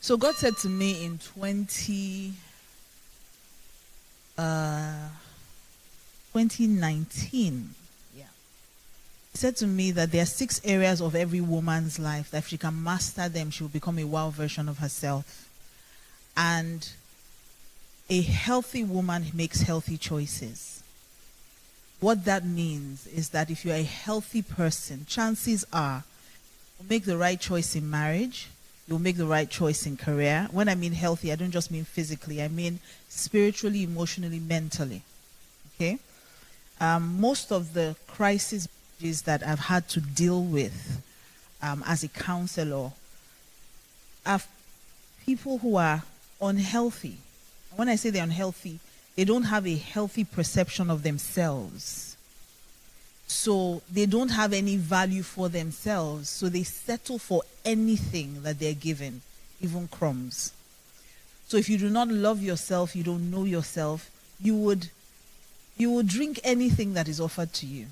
So God said to me in 2019, He said to me that there are 6 areas of every woman's life that if she can master them, she will become a wow version of herself. And a healthy woman makes healthy choices. What that means is that if you're a healthy person, chances are you'll make the right choice in marriage, you'll make the right choice in career. When I mean healthy, I don't just mean physically, I mean spiritually, emotionally, mentally. Okay? Most of the crises that I've had to deal with as a counselor are people who are unhealthy. When I say they're unhealthy, they don't have a healthy perception of themselves. So they don't have any value for themselves. So they settle for anything that they're given, even crumbs. So if you do not love yourself, you don't know yourself, you would drink anything that is offered to you.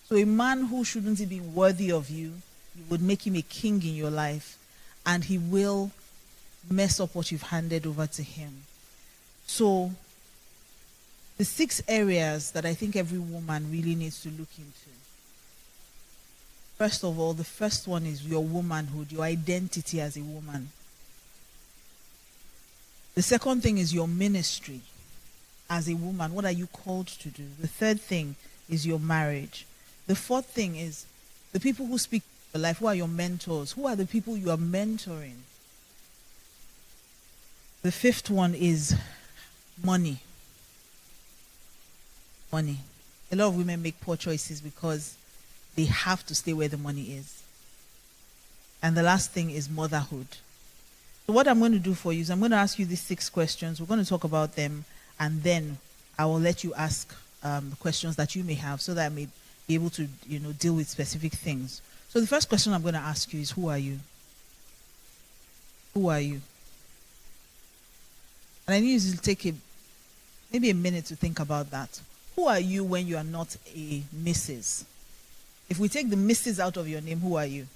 So a man who shouldn't be worthy of you, you would make him a king in your life, and he will mess up what you've handed over to him. So the 6 areas that I think every woman really needs to look into. First of all, the first one is your womanhood, your identity as a woman. The second thing is your ministry as a woman. What are you called to do? The third thing is your marriage. The fourth thing is the people who speak your life. Who are your mentors? Who are the people you are mentoring? The fifth one is money. Money. A lot of women make poor choices because they have to stay where the money is. And the last thing is motherhood. So what I'm going to do for you is I'm going to ask you these 6 questions. We're going to talk about them, and then I will let you ask questions that you may have so that I may be able to, deal with specific things. So the first question I'm going to ask you is, who are you? Who are you? And I need you to take maybe a minute to think about that. Who are you when you are not a Mrs.? If we take the Mrs. out of your name, who are you?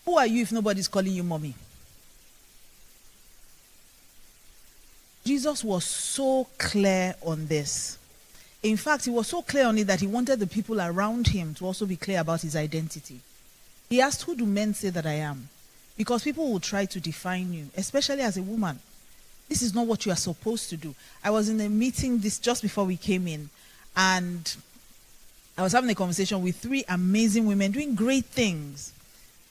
Who are you if nobody's calling you mommy? Jesus was so clear on this. In fact, he was so clear on it that he wanted the people around him to also be clear about his identity. He asked, who do men say that I am? Because people will try to define you, especially as a woman. This is not what you are supposed to do. I was in a meeting just before we came in, and I was having a conversation with 3 amazing women doing great things.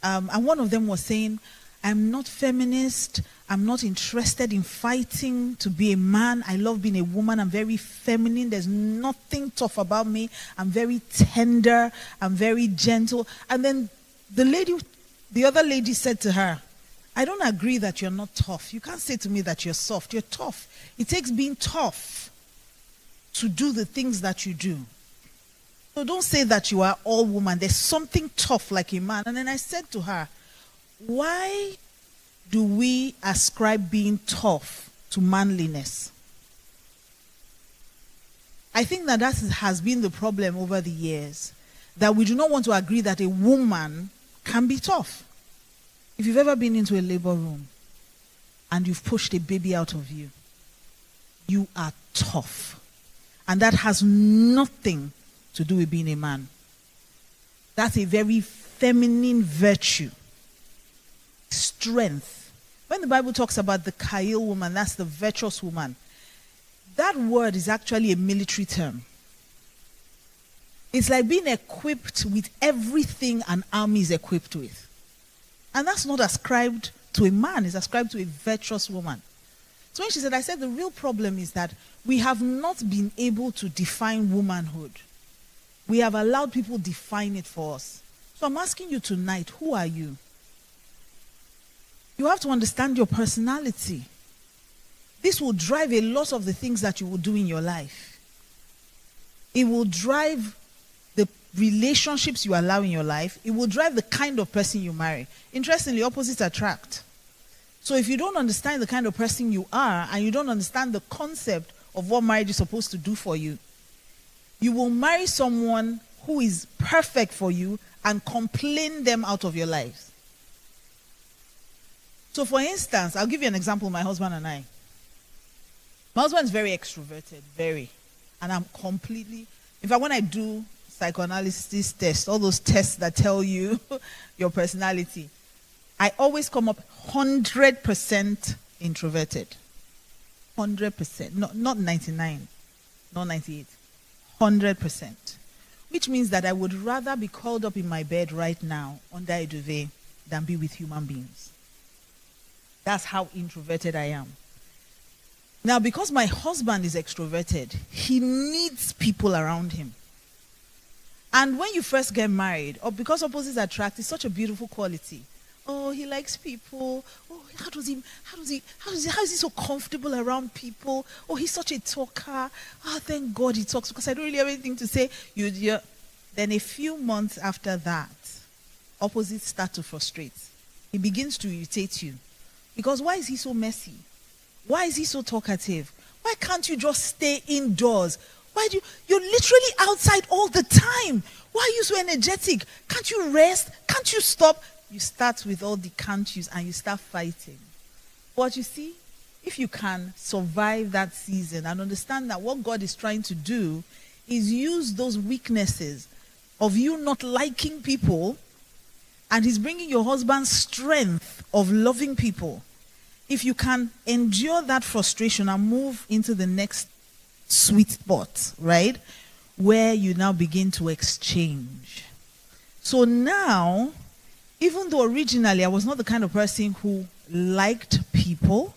And one of them was saying, I'm not feminist. I'm not interested in fighting to be a man. I love being a woman. I'm very feminine. There's nothing tough about me. I'm very tender. I'm very gentle. And then the other lady said to her, I don't agree that you're not tough. You can't say to me that you're soft. You're tough. It takes being tough to do the things that you do. So don't say that you are all woman. There's something tough like a man. And then I said to her, why do we ascribe being tough to manliness? I think that has been the problem over the years, that we do not want to agree that a woman can be tough. If you've ever been into a labor room and you've pushed a baby out of you, you are tough. And that has nothing to do with being a man. That's a very feminine virtue. Strength. When the Bible talks about the Kail woman, that's the virtuous woman. That word is actually a military term. It's like being equipped with everything an army is equipped with. And that's not ascribed to a man, it's ascribed to a virtuous woman. So when she said, I said the real problem is that we have not been able to define womanhood. We have allowed people define it for us. So I'm asking you tonight, who are you? You have to understand your personality. This will drive a lot of the things that you will do in your life. It will drive the relationships you allow in your life. It will drive the kind of person you marry. Interestingly, opposites attract. So if you don't understand the kind of person you are, and you don't understand the concept of what marriage is supposed to do for you, you will marry someone who is perfect for you and complain them out of your life. So for instance, I'll give you an example, my husband and I. My husband is very extroverted, very. And I'm completely, in fact, when I do psychoanalysis tests, all those tests that tell you your personality, I always come up 100% introverted. 100%. Not 99, not 98. 100%. Which means that I would rather be curled up in my bed right now under a duvet than be with human beings. That's how introverted I am. Now, because my husband is extroverted, he needs people around him. And when you first get married, or because opposites attract, it's such a beautiful quality. Oh, he likes people. Oh, how is he so comfortable around people? Oh, he's such a talker. Oh, thank God he talks, because I don't really have anything to say. Then a few months after that, opposites start to frustrate. He begins to irritate you. Because why is he so messy? Why is he so talkative? Why can't you just stay indoors? You're literally outside all the time. Why are you so energetic? Can't you rest? Can't you stop? You start with all the can't yous and you start fighting. But you see, if you can survive that season and understand that what God is trying to do is use those weaknesses of you not liking people, and he's bringing your husband's strength of loving people. If you can endure that frustration and move into the next sweet spot, right, where you now begin to exchange. So now, even though originally I was not the kind of person who liked people,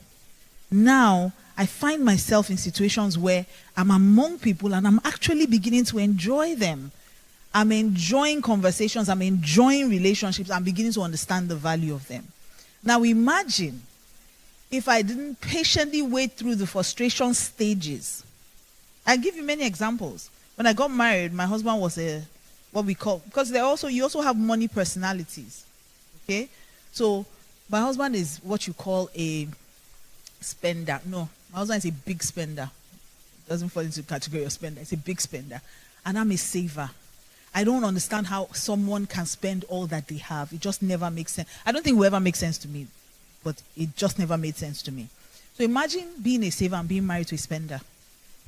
now I find myself in situations where I'm among people and I'm actually beginning to enjoy them. I'm enjoying conversations, I'm enjoying relationships, I'm beginning to understand the value of them. Now imagine if I didn't patiently wait through the frustration stages. I'll give you many examples. When I got married, my husband was what we call, because you also have money personalities. Okay? So my husband is what you call a spender. No, my husband is a big spender. Doesn't fall into the category of spender. It's a big spender. And I'm a saver. I don't understand how someone can spend all that they have. It just never makes sense. I don't think it will ever make sense to me, but it just never made sense to me. So imagine being a saver and being married to a spender.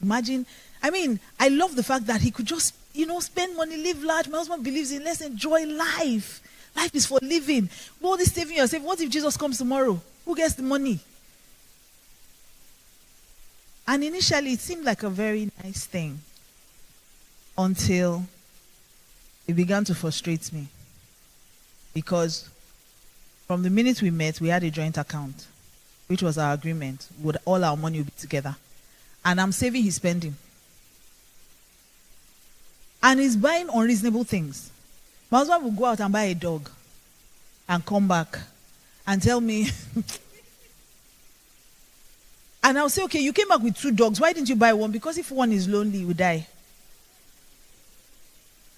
Imagine, I love the fact that he could just, spend money, live large. My husband believes in, let's enjoy life. Life is for living. All this saving yourself. What if Jesus comes tomorrow? Who gets the money? And initially, it seemed like a very nice thing until it began to frustrate me. Because from the minute we met, we had a joint account, which was our agreement. All our money would be together. And I'm saving, he's spending. And he's buying unreasonable things. My husband will go out and buy a dog and come back and tell me. And I'll say, okay, you came back with 2 dogs. Why didn't you buy one? Because if one is lonely, he will die.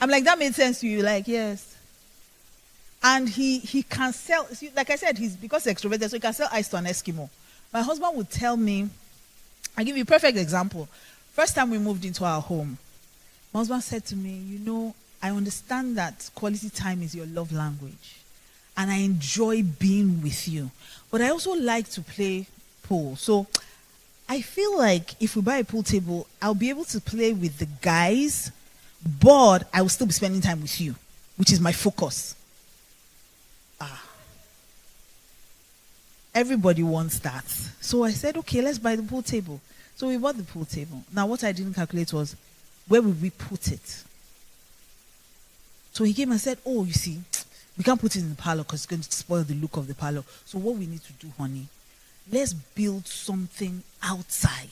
I'm like, that made sense to you? Like, yes. And he can sell, like I said, because he's extroverted, so he can sell ice to an Eskimo. My husband would tell me, I'll give you a perfect example. First time we moved into our home, my husband said to me, I understand that quality time is your love language. And I enjoy being with you. But I also like to play pool. So I feel like if we buy a pool table, I'll be able to play with the guys, but I will still be spending time with you, which is my focus. Everybody wants that. So I said, okay, let's buy the pool table. So we bought the pool table. Now what I didn't calculate was, where would we put it? So he came and said, oh, you see, we can't put it in the parlor because it's going to spoil the look of the parlor. So what we need to do, honey, let's build something outside.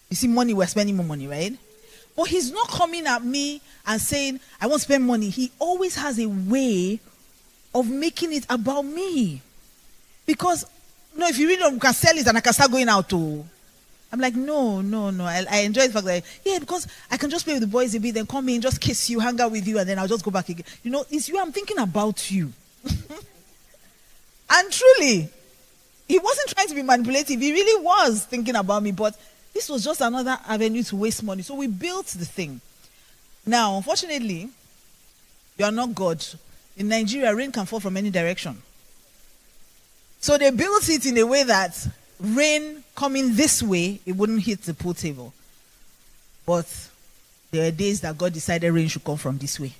You see, we're spending more money, right? But he's not coming at me and saying, I won't spend money. He always has a way of making it about me. Because, if you really can sell it and I can start going out too. I'm like, no. I enjoy the fact that, because I can just play with the boys a bit, then come in, just kiss you, hang out with you, and then I'll just go back again. It's you, I'm thinking about you. And truly, he wasn't trying to be manipulative. He really was thinking about me, but this was just another avenue to waste money. So we built the thing. Now, unfortunately, you are not God. In Nigeria, rain can fall from any direction. So they built it in a way that rain coming this way, it wouldn't hit the pool table. But there were days that God decided rain should come from this way.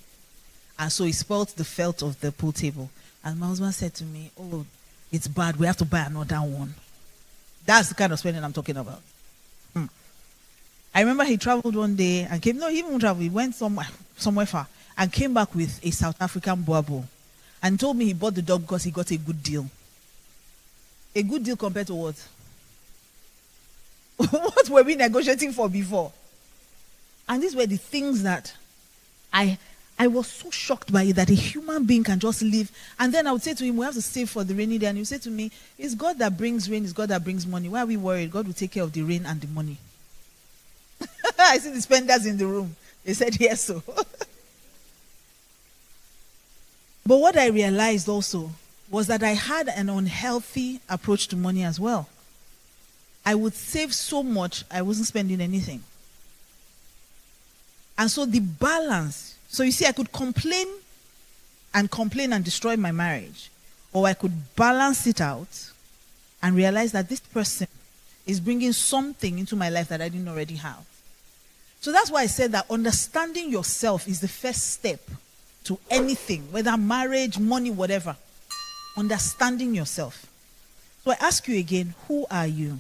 And so he spoiled the felt of the pool table. And my husband said to me, oh, it's bad. We have to buy another one. That's the kind of spending I'm talking about. I remember he traveled one day and came. No, he didn't travel. He went somewhere far and came back with a South African boabo and told me he bought the dog because he got a good deal. A good deal compared to what? What were we negotiating for before? And these were the things that I was so shocked by it, that a human being can just live. And then I would say to him, we have to save for the rainy day. And he would say to me, it's God that brings rain, it's God that brings money. Why are we worried? God will take care of the rain and the money. I see the spenders in the room. They said yes, so. But what I realized also was that I had an unhealthy approach to money as well. I would save so much, I wasn't spending anything. And so the balance, so you see, I could complain and destroy my marriage, or I could balance it out and realize that this person is bringing something into my life that I didn't already have. So that's why I said that understanding yourself is the first step to anything, whether marriage, money, whatever. Understanding yourself. So I ask you again, who are you?